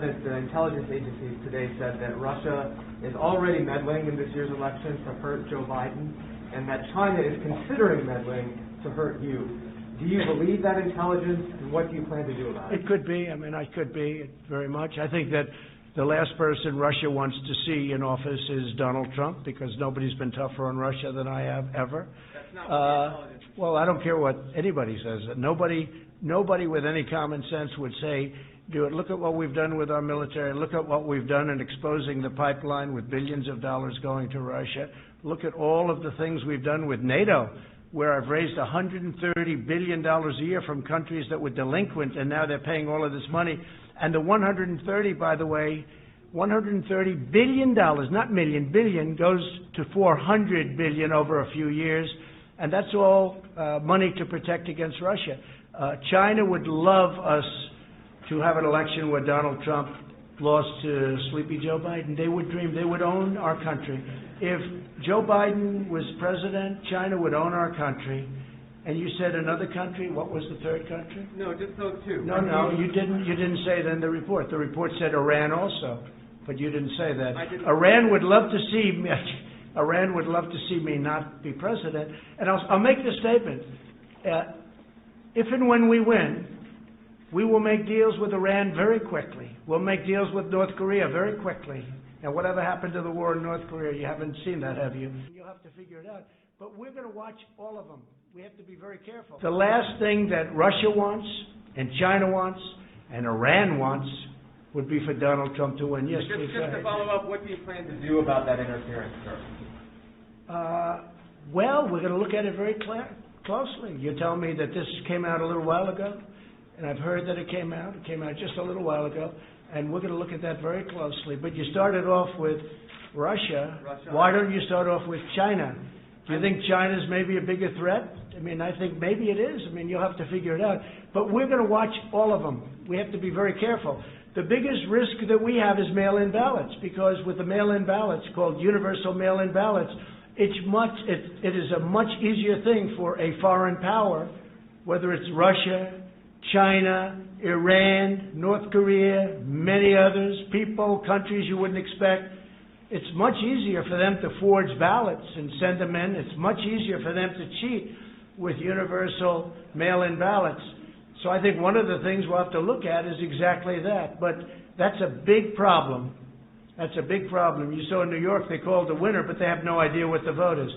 that the intelligence agencies today said that Russia is already meddling in this year's election to hurt Joe Biden, and that China is considering meddling to hurt you. Do you believe that intelligence, and what do you plan to do about it? It could be. I mean, I could be very much. I think that the last person Russia wants to see in office is Donald Trump, because nobody's been tougher on Russia than I have ever. That's not what the intelligence is. Well, I don't care what anybody says. Nobody with any common sense would say, do it. Look at what we've done with our military. Look at what we've done in exposing the pipeline with billions of dollars going to Russia. Look at all of the things we've done with NATO, where I've raised $130 billion a year from countries that were delinquent, and now they're paying all of this money. And the 130, by the way, $130 billion, not million, billion, goes to 400 billion over a few years, and that's all money to protect against Russia. China would love us to have an election where Donald Trump lost to sleepy Joe Biden. They would dream. They would own our country. If Joe Biden was president, China would own our country. And you said another country. What was the third country? No, just those two. No, you didn't say that in the report. The report said Iran also, but you didn't say that. Iran would love to see me. Iran would love to see me not be president. And I'll make this statement: if and when we win, we will make deals with Iran very quickly. We'll make deals with North Korea very quickly. And whatever happened to the war in North Korea, you haven't seen that, have you? You'll have to figure it out. But we're going to watch all of them. We have to be very careful. The last thing that Russia wants, and China wants, and Iran wants, would be for Donald Trump to win. Yes, just to follow up, what do you plan to do about that interference, sir? Well, we're going to look at it very closely. You tell me that this came out a little while ago, and I've heard that it came out. It came out just a little while ago, and we're going to look at that very closely. But you started off with Russia. Why don't you start off with China? Do you think China's maybe a bigger threat? I mean, I think maybe it is. I mean, you'll have to figure it out. But we're going to watch all of them. We have to be very careful. The biggest risk that we have is mail-in ballots, because with the mail-in ballots, called universal mail-in ballots, it is a much easier thing for a foreign power, whether it's Russia, China, Iran, North Korea, many others, people, countries you wouldn't expect. It's much easier for them to forge ballots and send them in. It's much easier for them to cheat with universal mail-in ballots. So I think one of the things we'll have to look at is exactly that. But that's a big problem. That's a big problem. You saw in New York they called the winner, but they have no idea what the vote is.